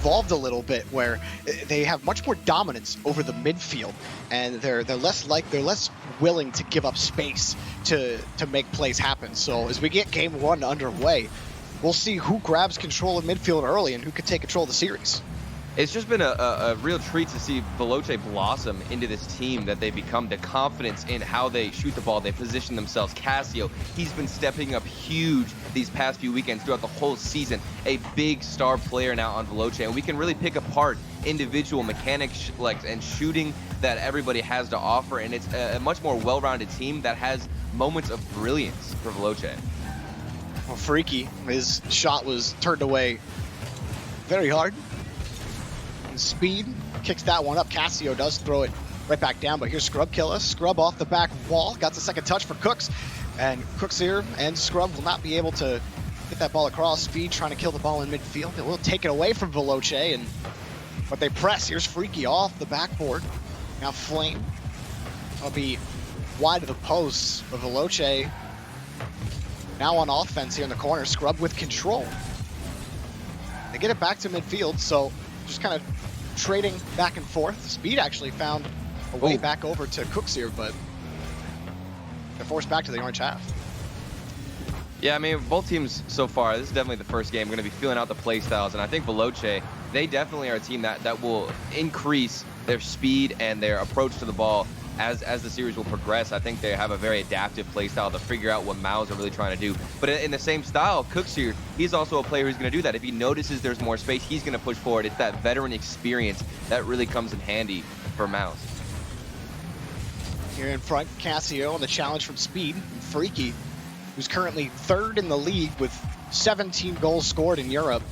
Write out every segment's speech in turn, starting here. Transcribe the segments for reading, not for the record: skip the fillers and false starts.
evolved a little bit where they have much more dominance over the midfield, and they're less willing to give up space to make plays happen. So as we get game one underway, we'll see who grabs control of midfield early and who can take control of the series. It's just been a real treat to see Veloce blossom into this team that they become, the confidence in how they shoot the ball, they position themselves. Cassio, he's been stepping up huge these past few weekends throughout the whole season. A big star player now on Veloce, and we can really pick apart individual mechanics and shooting that everybody has to offer, and it's a much more well-rounded team that has moments of brilliance for Veloce. Well, Freaky, his shot was turned away very hard. Speed kicks that one up. Cassio does throw it right back down, but here's Scrub Killer. Scrub off the back wall, got the second touch for Cooks, and Cooks here and Scrub will not be able to get that ball across. Speed trying to kill the ball in midfield. It will take it away from Veloce, but they press. Here's Freaky off the backboard. Now Flame will be wide of the post, but Veloce now on offense here in the corner. Scrub with control. They get it back to midfield, so just kind of trading back and forth. Speed actually found a way back over to Cooks here, but they're forced back to the orange half. Yeah, I mean, both teams so far, this is definitely the first game. We're going to be feeling out the play styles, and I think Veloce, they definitely are a team that will increase their speed and their approach to the ball as the series will progress. I think they have a very adaptive play style to figure out what Mouz are really trying to do. But in the same style, Cooks here, he's also a player who's going to do that. If he notices there's more space, he's going to push forward. It's that veteran experience that really comes in handy for Mouz. Here in front, Cassio on the challenge from Speed. Freaky, who's currently third in the league with 17 goals scored in Europe.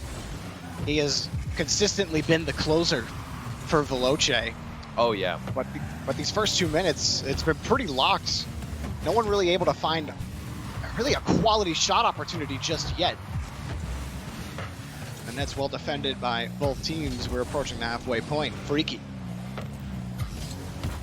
He has consistently been the closer for Veloce. Oh, yeah. But these first 2 minutes, it's been pretty locked. No one really able to find really a quality shot opportunity just yet. And that's well defended by both teams. We're approaching the halfway point. Freaky.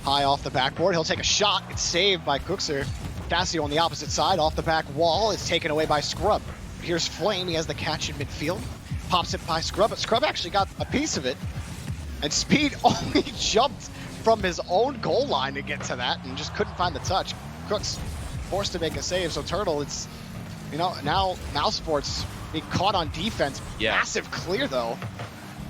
High off the backboard. He'll take a shot. It's saved by Cookser. Cassio on the opposite side, off the back wall. It's taken away by Scrub. Here's Flame. He has the catch in midfield. Pops it by Scrub, but Scrub actually got a piece of it. And Speed only jumped from his own goal line to get to that and just couldn't find the touch. Cooks forced to make a save. So Turtle, it's, now Mousesports being caught on defense. Yeah. Massive clear though.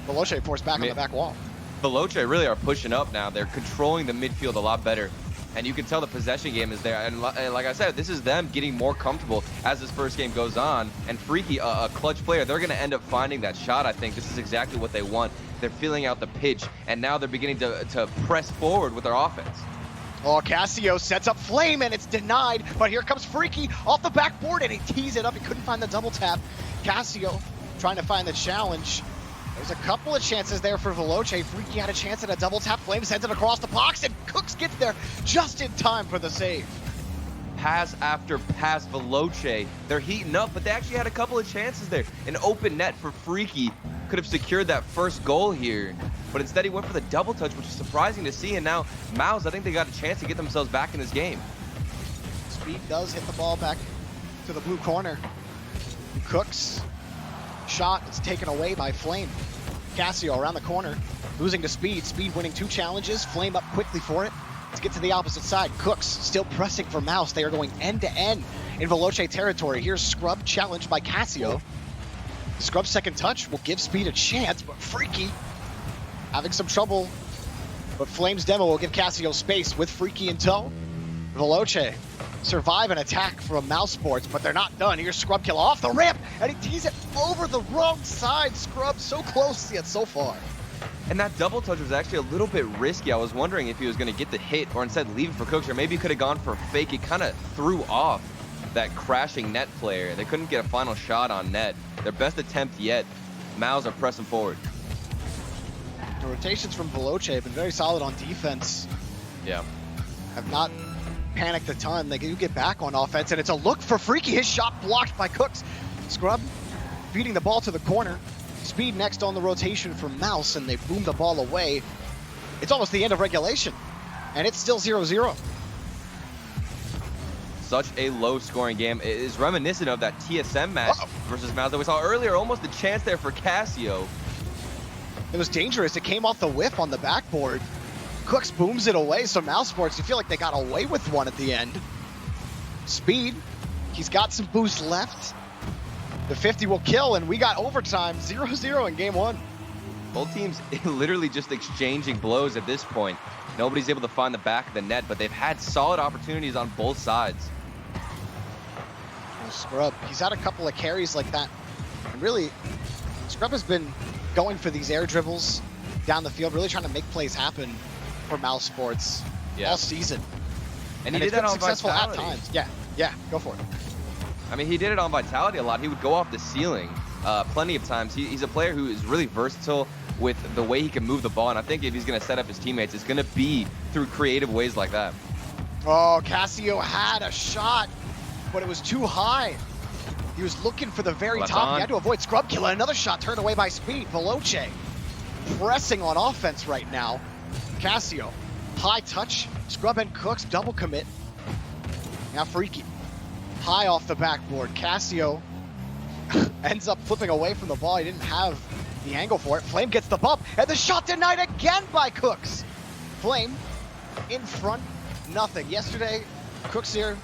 Veloce forced back on the back wall. Veloce really are pushing up now. They're controlling the midfield a lot better. And you can tell the possession game is there. And like I said, this is them getting more comfortable as this first game goes on. And Freaky, a clutch player, they're going to end up finding that shot, I think. This is exactly what they want. They're feeling out the pitch, and now they're beginning to press forward with their offense. Oh, Cassio sets up Flame, and it's denied. But here comes Freaky off the backboard, and he tees it up. He couldn't find the double tap. Cassio trying to find the challenge. There's a couple of chances there for Veloce. Freaky had a chance at a double tap. Flame sends it across the box, and Cooks gets there just in time for the save. Pass after pass, Veloce. They're heating up, but they actually had a couple of chances there. An open net for Freaky could have secured that first goal here, but instead he went for the double touch, which is surprising to see. And now Mouz, I think they got a chance to get themselves back in this game. Speed does hit the ball back to the blue corner. Cooks shot is taken away by Flame. Cassio around the corner, losing to Speed. Speed winning 2 challenges. Flame up quickly for it. Let's get to the opposite side. Cooks still pressing for Mouz. They are going end to end in Veloce territory. Here's Scrub challenged by Cassio. Scrub's second touch will give Speed a chance, but Freaky having some trouble. But Flame's demo will give Cassio space with Freaky in tow. Veloce survive an attack from Mousesports, but they're not done. Here's Scrub Kill off the ramp, and he tees it over the wrong side. Scrub so close yet so far. And that double touch was actually a little bit risky. I was wondering if he was going to get the hit or instead leave it for Cooks, or maybe he could have gone for a fake. It kind of threw off that crashing net player. They couldn't get a final shot on net. Their best attempt yet. Mouz are pressing forward. The rotations from Veloce have been very solid on defense. Yeah. Have not panicked a ton. They do get back on offense, and it's a look for Freaky. His shot blocked by Cooks. Scrub feeding the ball to the corner. Speed next on the rotation for Mouz, and they boom the ball away. It's almost the end of regulation, and it's still 0-0. Such a low-scoring game. It is reminiscent of that TSM match versus Mouz that we saw earlier. Almost a chance there for Cassio. It was dangerous. It came off the whip on the backboard. Cooks booms it away, so Mousesports, you feel like they got away with one at the end. Speed, he's got some boost left. The 50 will kill, and we got overtime, 0-0 in game one. Both teams literally just exchanging blows at this point. Nobody's able to find the back of the net, but they've had solid opportunities on both sides. Oh, Scrub, he's had a couple of carries like that. And really, Scrub has been going for these air dribbles down the field, really trying to make plays happen for Mousesports all season. And he did that on successful Vitality. at times. Yeah, go for it. I mean, he did it on Vitality a lot. He would go off the ceiling plenty of times. He's a player who is really versatile with the way he can move the ball, and I think if he's going to set up his teammates, it's going to be through creative ways like that. Oh, Cassio had a shot, but it was too high. He was looking for the very top. He had to avoid Scrub Killer. Another shot turned away by Speed. Veloce pressing on offense right now. Cassio, high touch. Scrub and Cooks double commit. Now Freaky, high off the backboard. Cassio ends up flipping away from the ball. He didn't have the angle for it. Flame gets the bump, and the shot denied again by Cooks. Flame in front, nothing. Yesterday, Cooks here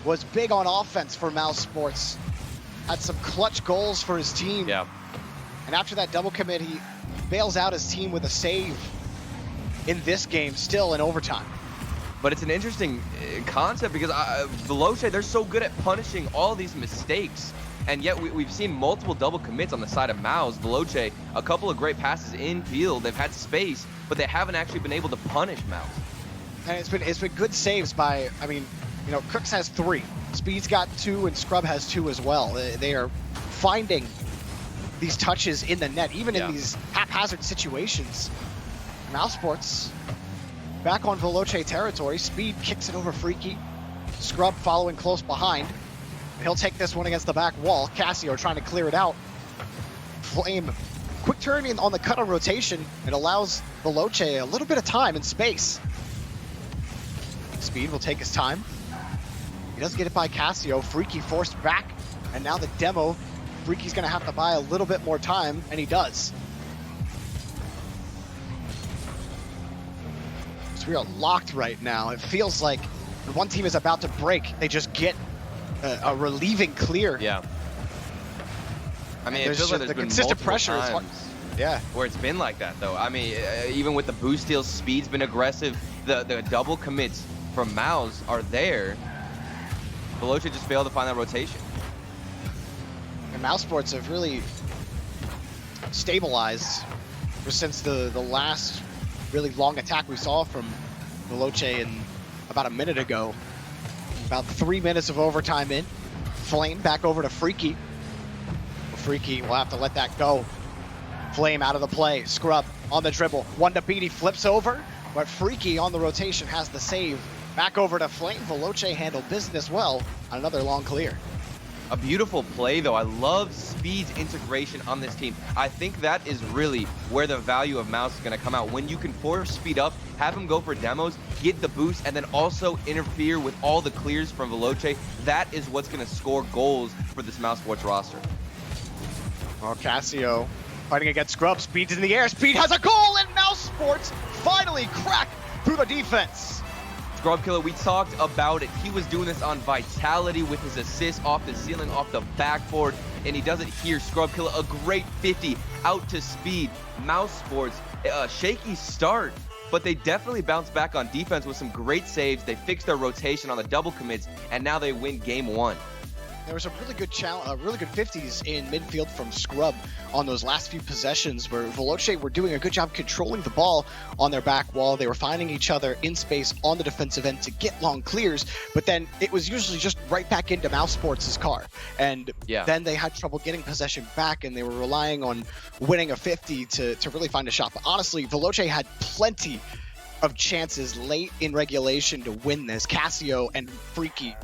was big on offense for Mousesports. Had some clutch goals for his team. Yeah. And after that double commit, he bails out his team with a save in this game, still in overtime. But it's an interesting concept because Veloce, they're so good at punishing all these mistakes. And yet we've seen multiple double commits on the side of Mouz. Veloce, a couple of great passes in field. They've had space, but they haven't actually been able to punish Mouz. And it's been good saves by, I mean, you know, Cooks has 3. Speed's got 2, and Scrub has 2 as well. They are finding these touches in the net, even in these haphazard situations. Mousesports back on Veloce territory. Speed kicks it over Freaky. Scrub following close behind. He'll take this one against the back wall. Cassio trying to clear it out. Flame, quick turning on the cutter rotation. It allows Veloce a little bit of time and space. Speed will take his time. He doesn't get it by Cassio. Freaky forced back. And now the demo. Freaky's going to have to buy a little bit more time, and he does. So we are locked right now. It feels like when one team is about to break, they just get a relieving clear. Yeah. I mean, it feels like there's been consistent pressure. Where it's been like that, though. I mean, even with the boost steals, Speed's been aggressive. The double commits from Mouz are there. Veloce just failed to find that rotation. And Mousesports have really stabilized since the last really long attack we saw from Veloce in about a minute ago. About 3 minutes of overtime in. Flame back over to Freaky. Freaky will have to let that go. Flame out of the play. Scrub on the dribble. One to beat. He flips over, but Freaky on the rotation has the save. Back over to Flame. Veloce handled business well on another long clear. A beautiful play, though. I love Speed's integration on this team. I think that is really where the value of Mouz is going to come out. When you can force Speed up, have him go for demos, get the boost, and then also interfere with all the clears from Veloce, that is what's going to score goals for this Mousesports roster. Oh, Cassio fighting against Scrub. Speed's in the air. Speed has a goal, and Mousesports finally crack through the defense. Scrub Killer, we talked about it. He was doing this on Vitality with his assist off the ceiling, off the backboard, and he does it here. Scrub Killer, a great 50 out to Speed. Mousesports, a shaky start, but they definitely bounced back on defense with some great saves. They fixed their rotation on the double commits, and now they win game 1. There was a really good 50s in midfield from Scrub on those last few possessions where Veloce were doing a good job controlling the ball on their back wall. They were finding each other in space on the defensive end to get long clears, but then it was usually just right back into Mousesports' car. And then they had trouble getting possession back, and they were relying on winning a 50 to really find a shot. But honestly, Veloce had plenty of chances late in regulation to win this. Cassio and Freaky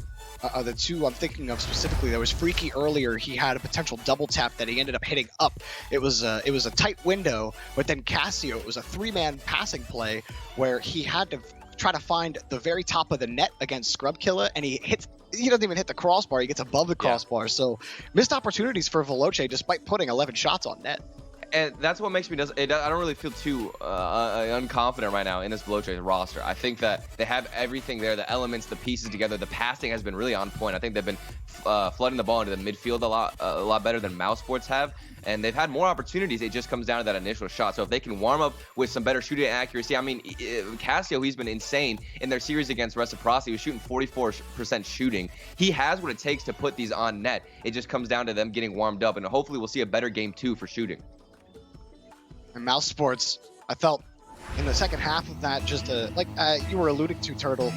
are the two I'm thinking of specifically. There was Freaky earlier. He had a potential double tap that he ended up hitting up. It was a tight window, but then Cassio, it was a 3-man passing play where he had to try to find the very top of the net against Scrub Killer, and he doesn't even hit the crossbar. He gets above the crossbar. So missed opportunities for Veloce despite putting 11 shots on net. And that's what makes me I don't really feel too unconfident right now in this Veloce roster. I think that they have everything there, the elements, the pieces together. The passing has been really on point. I think they've been flooding the ball into the midfield a lot better than Mousesports have, and they've had more opportunities. It just comes down to that initial shot. So if they can warm up with some better shooting accuracy, I mean, Cassio, he's been insane in their series against Reciprocity. He was shooting 44% shooting. He has what it takes to put these on net. It just comes down to them getting warmed up, and hopefully we'll see a better game 2 for shooting. And Mousesports, I felt in the second half of that, just like you were alluding to, Turtle,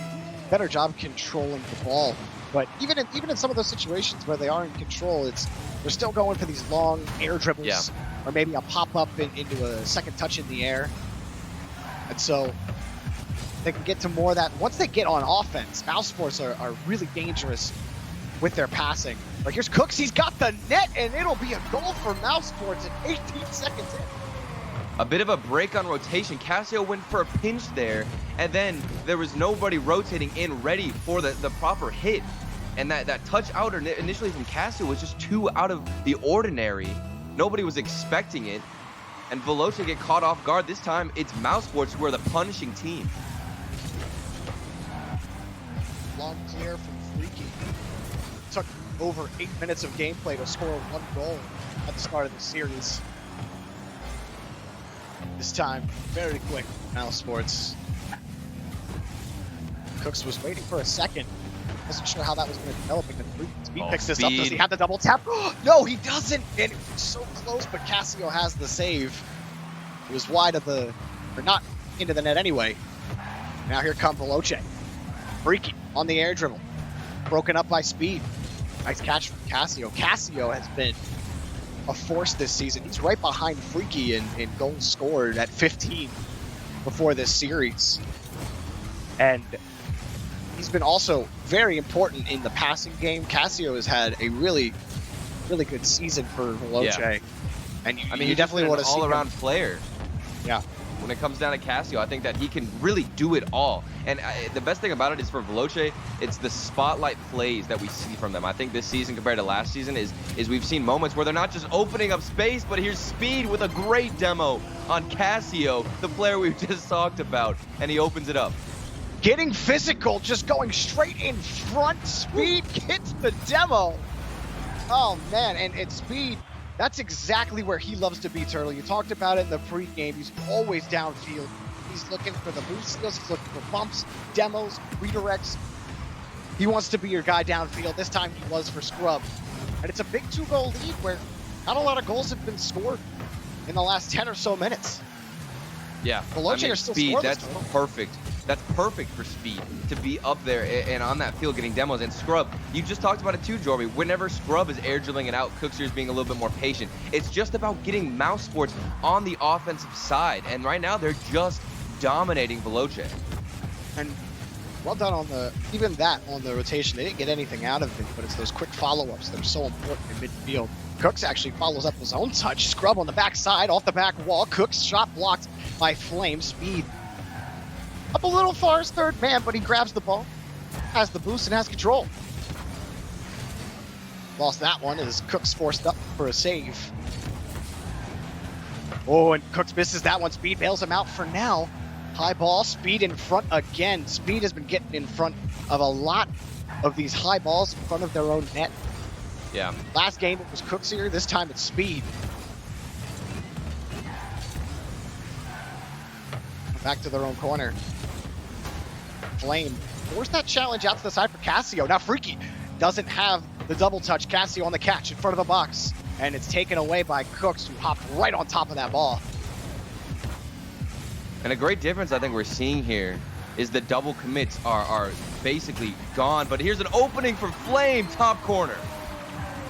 better job controlling the ball. But even in some of those situations where they are in control, they're still going for these long air dribbles, or maybe a pop up into a second touch in the air. And so they can get to more of that. Once they get on offense, Mousesports are really dangerous with their passing. Like, here's Cooks, he's got the net, and it'll be a goal for Mousesports at 18 seconds in. A bit of a break on rotation. Cassio went for a pinch there, and then there was nobody rotating in ready for the proper hit. And that touch out initially from Cassio was just too out of the ordinary. Nobody was expecting it. And Veloce get caught off guard. This time, it's Mousesports who are the punishing team. Long clear from Freaky. Took over 8 minutes of gameplay to score 1 goal at the start of the series. This time, very quick, Mousesports. Cooks was waiting for a second. Wasn't sure how that was going to develop. And Speed picks this up. Does he have the double tap? No, he doesn't. And it was so close, but Cassio has the save. It was wide of or not into the net anyway. Now here comes Veloce. Freaky on the air dribble. Broken up by Speed. Nice catch from Cassio. Cassio has been a force this season. He's right behind Freaky in goals scored at 15 before this series. And he's been also very important in the passing game. Cassio has had a really, really good season for Veloce. Yeah. And you definitely want to see an all-around player. Yeah. When it comes down to Cassio, I think that he can really do it all. And the best thing about it is for Veloce, it's the spotlight plays that we see from them. I think this season compared to last season is we've seen moments where they're not just opening up space, but here's Speed with a great demo on Cassio, the player we just talked about, and he opens it up. Getting physical, just going straight in front. Speed gets the demo. Oh, man, and it's Speed. That's exactly where he loves to be, Turtle. You talked about it in the pregame. He's always downfield. He's looking for the boost skills. He's looking for bumps, demos, redirects. He wants to be your guy downfield. This time he was for Scrub. And it's a big 2-goal lead where not a lot of goals have been scored in the last 10 or so minutes. Yeah, Veloce are still Speed, scoreless, that's Turtle. perfect. That's perfect for Speed to be up there and on that field getting demos. And Scrub, you just talked about it too, Jorby. Whenever Scrub is air dribbling it out, Cookster's being a little bit more patient. It's just about getting Mousesports on the offensive side. And right now, they're just dominating Veloce. And well done on the rotation. They didn't get anything out of it, but it's those quick follow-ups that are so important in midfield. Cooks actually follows up his own touch. Scrub on the backside, off the back wall. Cooks shot blocked by Flame. Speed up a little far as third man, but he grabs the ball, has the boost, and has control. Lost that one as Cooks forced up for a save. Oh, and Cooks misses that one. Speed bails him out for now. High ball, Speed in front again. Speed has been getting in front of a lot of these high balls in front of their own net. Yeah. Last game it was Cooks here. This time it's Speed. Back to their own corner. Flame forced that challenge out to the side for Cassio. Now Freaky doesn't have the double touch. Cassio on the catch in front of the box. And it's taken away by Cooks, who hopped right on top of that ball. And a great difference I think we're seeing here is the double commits are basically gone. But here's an opening for Flame, top corner.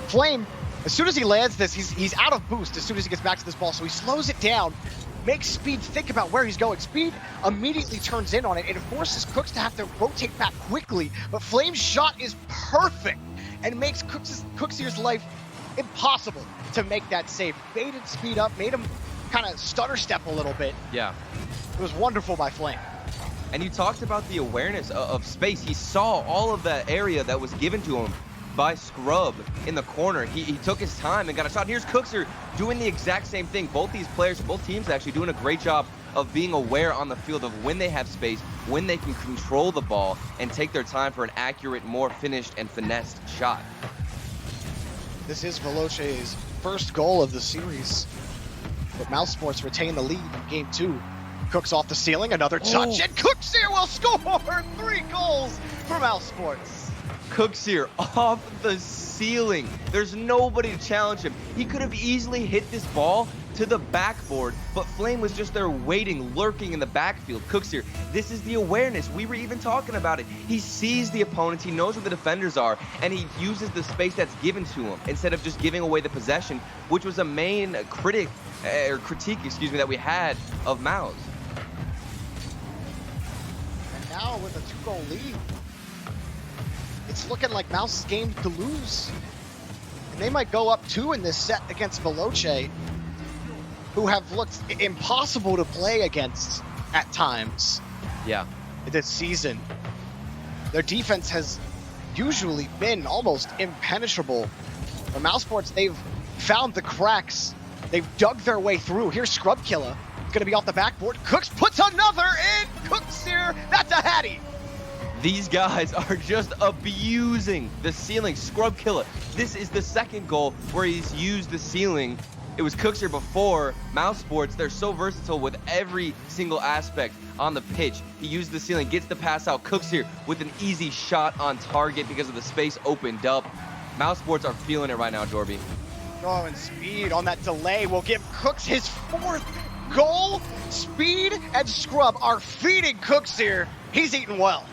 Flame, as soon as he lands this, he's out of boost as soon as he gets back to this ball. So he slows it down, makes Speed think about where he's going. Speed immediately turns in on it, and it forces Cooks to have to rotate back quickly. But Flame's shot is perfect and makes Cooksier's life impossible to make that save. Baited Speed up, made him kind of stutter step a little bit. Yeah. It was wonderful by Flame. And you talked about the awareness of space. He saw all of that area that was given to him by Scrub in the corner. He took his time and got a shot. Here's Cookser doing the exact same thing. Both these players, both teams actually doing a great job of being aware on the field of when they have space, when they can control the ball and take their time for an accurate, more finished and finessed shot. This is Veloce's first goal of the series, but Mousesports retain the lead in game 2. Cooks off the ceiling, another touch, and Cooks here will score 3 goals for Mousesports. Cooks here off the ceiling. There's nobody to challenge him. He could have easily hit this ball to the backboard, but Flame was just there waiting, lurking in the backfield. Cooks here, this is the awareness. We were even talking about it. He sees the opponents, he knows where the defenders are, and he uses the space that's given to him instead of just giving away the possession, which was a main critique, that we had of Mouz. And now with a 2-goal lead, it's looking like Mouse's game to lose. And they might go up 2 in this set against Veloce, who have looked impossible to play against at times. Yeah. This season. Their defense has usually been almost impenetrable. For Mousesports, they've found the cracks. They've dug their way through. Here's Scrub Killer. It's gonna be off the backboard. Cooks puts another in. Cooks here. That's a hattie. These guys are just abusing the ceiling. Scrub Killer. This is the second goal where he's used the ceiling. It was Cooks here before. Mousesports, they're so versatile with every single aspect on the pitch. He used the ceiling, gets the pass out. Cooks here with an easy shot on target because of the space opened up. Mousesports are feeling it right now, Jorby. Oh, and Speed on that delay will give Cooks his 4th goal. Speed and Scrub are feeding Cooks here. He's eating well.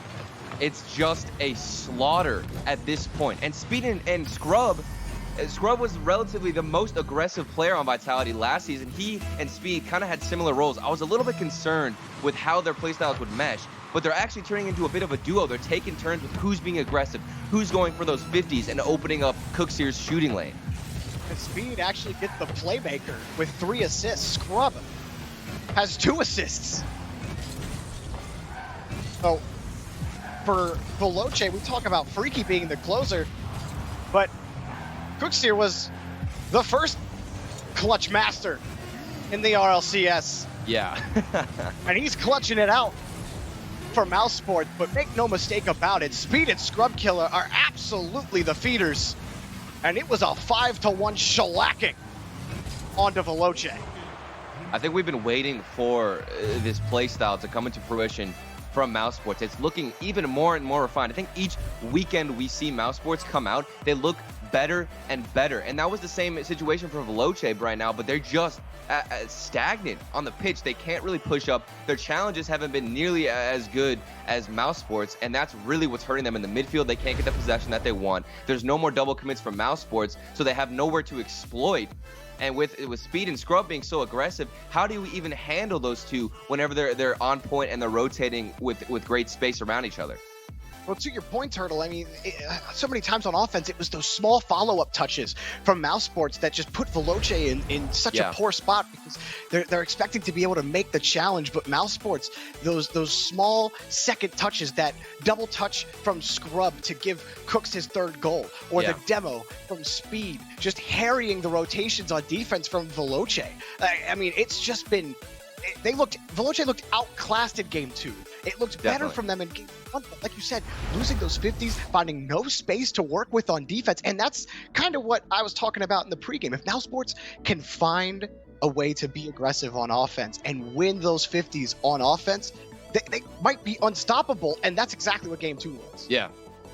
It's just a slaughter at this point. And Speed and Scrub was relatively the most aggressive player on Vitality last season. He and Speed kind of had similar roles. I was a little bit concerned with how their playstyles would mesh, but they're actually turning into a bit of a duo. They're taking turns with who's being aggressive, who's going for those 50s, and opening up Cooksier's shooting lane. And Speed actually gets the playmaker with 3 assists. Scrub has 2 assists. So for Veloce, we talk about Freaky being the closer, but Cooksier was the first clutch master in the RLCS. Yeah. And he's clutching it out for Mousesports, but make no mistake about it, Speed and Scrub Killer are absolutely the feeders. And it was a 5-1 shellacking onto Veloce. I think we've been waiting for this playstyle to come into fruition from Mousesports. It's looking even more and more refined. I think each weekend we see Mousesports come out, they look better and better. And that was the same situation for Veloce right now, but they're just stagnant on the pitch. They can't really push up. Their challenges haven't been nearly as good as Mousesports, and that's really what's hurting them in the midfield. They can't get the possession that they want. There's no more double commits from Mousesports, so they have nowhere to exploit. And with Speed and Scrub being so aggressive, how do we even handle those two whenever they're on point and they're rotating with great space around each other? Well, to your point, Turtle, I mean, so many times on offense, it was those small follow-up touches from Mousesports that just put Veloce in such a poor spot because they're expecting to be able to make the challenge, but Mousesports, those small second touches, that double touch from Scrub to give Cooks his 3rd goal, or the demo from Speed, just harrying the rotations on defense from Veloce. I mean, it's just been... Veloce looked outclassed in game 2. It looked better from them in game 1, but like you said, losing those 50s, finding no space to work with on defense, and that's kind of what I was talking about in the pregame. If Mousesports can find a way to be aggressive on offense and win those 50s on offense, they might be unstoppable, and that's exactly what game 2 was. Yeah.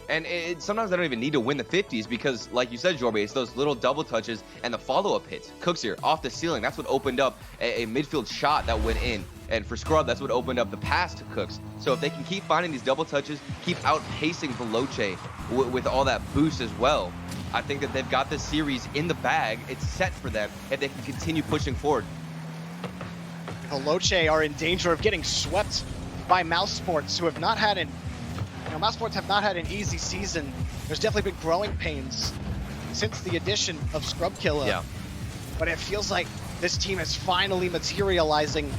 And sometimes they don't even need to win the 50s because, like you said, Jorby, it's those little double touches and the follow-up hits. Cooks here, off the ceiling. That's what opened up a midfield shot that went in. And for Scrub, that's what opened up the pass to Cooks. So if they can keep finding these double touches, keep outpacing Veloce with all that boost as well, I think that they've got this series in the bag. It's set for them if they can continue pushing forward. Veloce are in danger of getting swept by Mousesports, who have not had an Mousesports have not had an easy season. There's definitely been growing pains since the addition of Scrub Killer. Yeah. But it feels like this team is finally materializing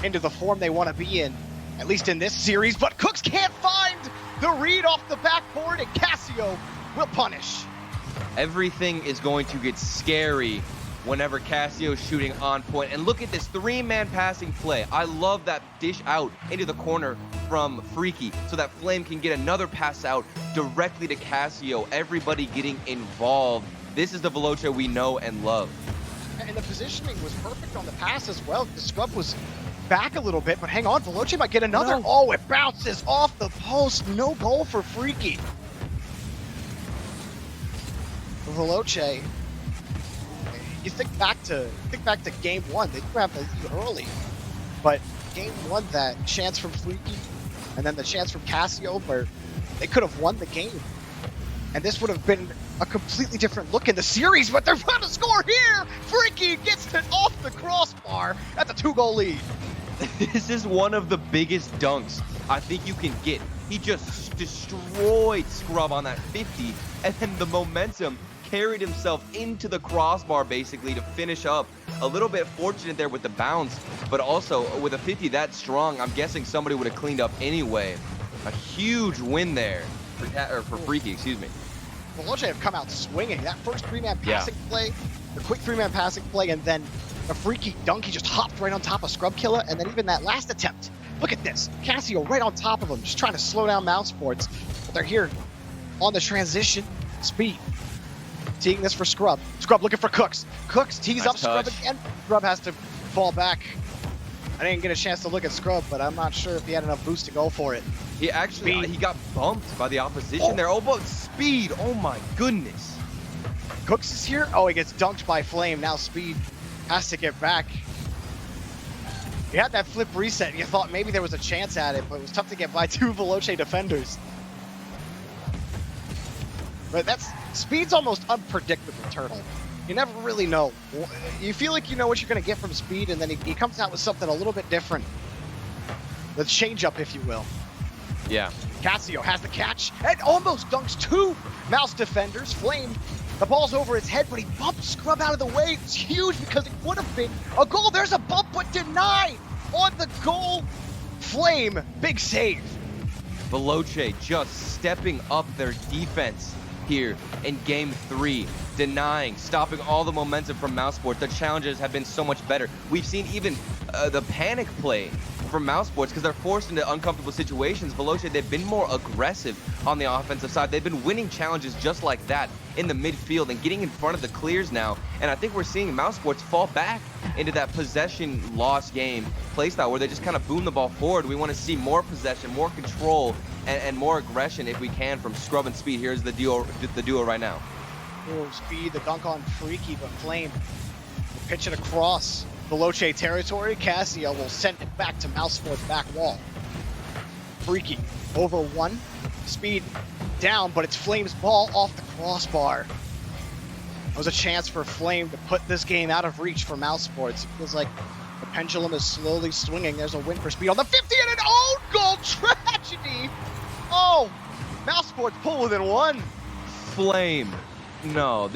into the form they want to be in, at least in this series. But Cooks can't find the read off the backboard, and Casio will punish. Everything is going to get scary whenever Cassio's shooting on point. And look at this 3-man passing play. I love that dish out into the corner from Freaky so that Flame can get another pass out directly to Cassio. Everybody getting involved. This is the Veloce we know and love. And the positioning was perfect on the pass as well. The scrub was back a little bit, but hang on, Veloce might get another. No. Oh, it bounces off the post. No goal for Freaky. Veloce, you think back to game one. They do have the lead early, but game one, that chance from Freaky, and then the chance from Cassio, where they could have won the game, and this would have been a completely different look in the series. But they're about to score here. Freaky gets it off the crossbar. That's a 2-goal lead. This is one of the biggest dunks I think you can get. He just destroyed Scrub on that 50, and then the momentum carried himself into the crossbar basically to finish up. A little bit fortunate there with the bounce, but also with a 50 that strong, I'm guessing somebody would have cleaned up anyway. A huge win there for Freaky, excuse me. Veloce have come out swinging. That first 3-man passing play, the quick 3-man passing play, and then a Freaky dunk. He just hopped right on top of Scrub Killer, and then even that last attempt. Look at this. Cassio right on top of him, just trying to slow down Mousesports. But they're here on the transition. Speed. Teeing this for Scrub. Scrub looking for Cooks. Cooks tees Nice up touch. Scrub again. Scrub has to fall back. I didn't get a chance to look at Scrub, but I'm not sure if he had enough boost to go for it. He actually, Speed. he got bumped by the opposition there. Oh, but Speed, oh my goodness. Cooks is here. Oh, he gets dunked by Flame. Now Speed has to get back. He had that flip reset. You thought maybe there was a chance at it, but it was tough to get by 2 Veloce defenders. But Speed's almost unpredictable, Turtle. You never really know. You feel like you know what you're going to get from Speed, and then he comes out with something a little bit different. The change-up, if you will. Yeah. Cassio has the catch and almost dunks 2 Mouse defenders. Flame, the ball's over his head, but he bumped Scrub out of the way. It's huge because it would have been a goal. There's a bump, but denied on the goal. Flame, big save. Veloce just stepping up their defense here in game 3, denying, stopping all the momentum from Mousesports. The challenges have been so much better. We've seen even the panic play from Mousesports because they're forced into uncomfortable situations. Veloce, they've been more aggressive on the offensive side. They've been winning challenges just like that in the midfield and getting in front of the clears now. And I think we're seeing Mousesports fall back into that possession loss game playstyle where they just kind of boom the ball forward. We want to see more possession, more control, and more aggression if we can from Scrub and Speed. Here's the duo right now. Oh, Speed, the dunk on Freaky, but Flame will pitch it across Veloce territory. Cassio will send it back to Mousesports' back wall. Freaky over 1. Speed down, but it's Flame's ball off the crossbar. That was a chance for Flame to put this game out of reach for Mousesports. It feels like the pendulum is slowly swinging. There's a win for Speed on the 50 and an own goal tragedy. Oh, Mousesports pull within 1. Flame. No,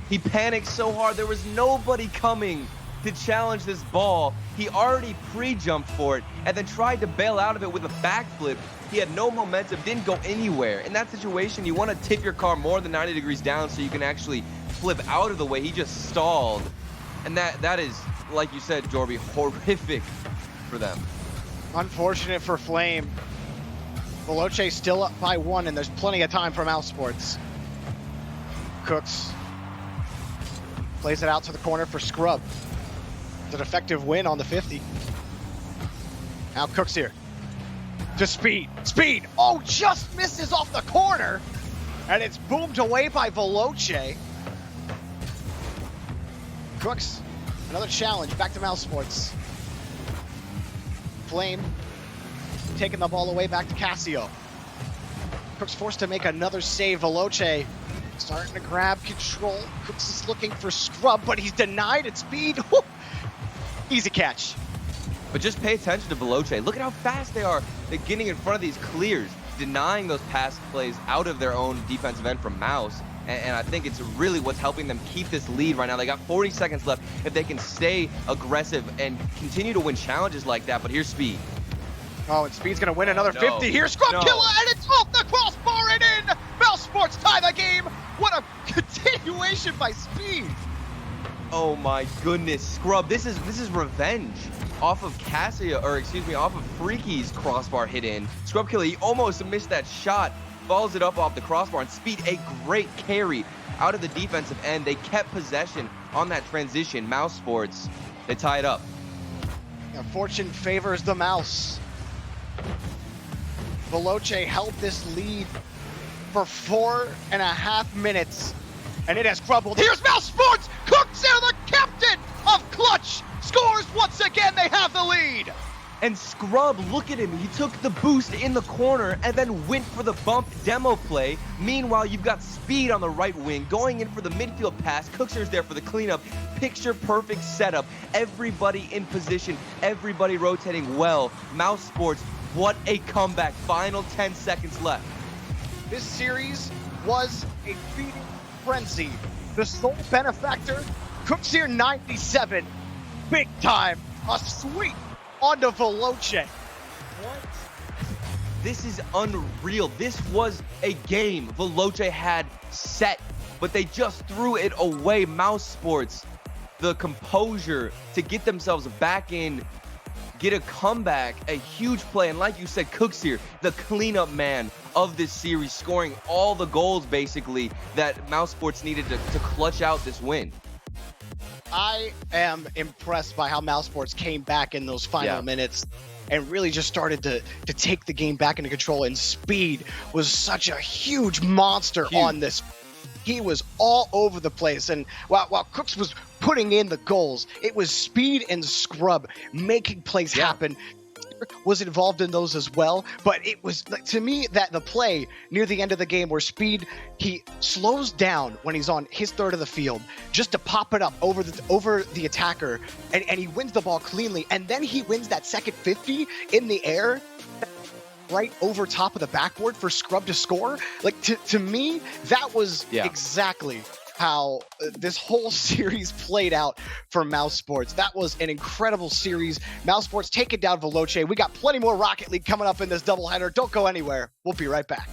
he panicked so hard. There was nobody coming to challenge this ball. He already pre-jumped for it and then tried to bail out of it with a backflip. He had no momentum, didn't go anywhere. In that situation, you want to tip your car more than 90 degrees down so you can actually flip out of the way. He just stalled. And that is, like you said, Jorby, horrific for them. Unfortunate for Flame. Veloce still up by 1, and there's plenty of time for Mousesports. Cooks plays it out to the corner for Scrub. It's an effective win on the 50. Now Cooks here to Speed. Speed, oh, just misses off the corner, and it's boomed away by Veloce. Cooks, another challenge, back to Mousesports. Flame taking the ball away back to Cassio. Cooks forced to make another save. Veloce starting to grab control. Cooks is looking for Scrub, but he's denied at Speed. Woo! Easy catch. But just pay attention to Veloce. Look at how fast they are. They're getting in front of these clears, denying those pass plays out of their own defensive end from Mouse. And I think it's really what's helping them keep this lead right now. They got 40 seconds left. If they can stay aggressive and continue to win challenges like that, but here's Speed. Oh, and Speed's gonna win another 50. Here's Scrub Killer, and it's off the crossbar and in! Mousesports tie the game. What a continuation by Speed. Oh my goodness, Scrub, this is revenge off of off of Freaky's crossbar hit in. Scrub Killer, he almost missed that shot, follows it up off the crossbar, and Speed, a great carry out of the defensive end. They kept possession on that transition. Mousesports, they tie it up. Now, fortune favors the mouse. Veloce held this lead for 4.5 minutes, and it has crumbled. Here's Mousesports! Cooksair, the captain of Clutch, scores once again. They have the lead. And Scrub, look at him. He took the boost in the corner and then went for the bump demo play. Meanwhile, you've got Speed on the right wing going in for the midfield pass. Cooksair's there for the cleanup. Picture perfect setup. Everybody in position. Everybody rotating well. Mousesports, what a comeback. Final 10 seconds left. This series was a feeding frenzy. The sole benefactor, Cooksair 97, big time, a sweep onto Veloce. What? This is unreal. This was a game Veloce had set, but they just threw it away. Mousesports, the composure to get themselves back in, get a comeback, a huge play, and like you said, Cooksair, the cleanup man of this series, scoring all the goals basically that Mousesports needed to clutch out this win. I am impressed by how Mousesports came back in those final minutes and really just started to take the game back into control. And Speed was such a huge monster on this. He was all over the place. And while Cooks was putting in the goals, it was Speed and Scrub making plays happen. Was involved in those as well, but it was, to me, that the play near the end of the game where Speed, he slows down when he's on his third of the field just to pop it up over the attacker, and he wins the ball cleanly, and then he wins that second 50 in the air right over top of the backboard for Scrub to score. Like, to me, that was exactly how this whole series played out for Mousesports. That was an incredible series. Mousesports taking down Veloce. We got plenty more Rocket League coming up in this doubleheader. Don't go anywhere. We'll be right back.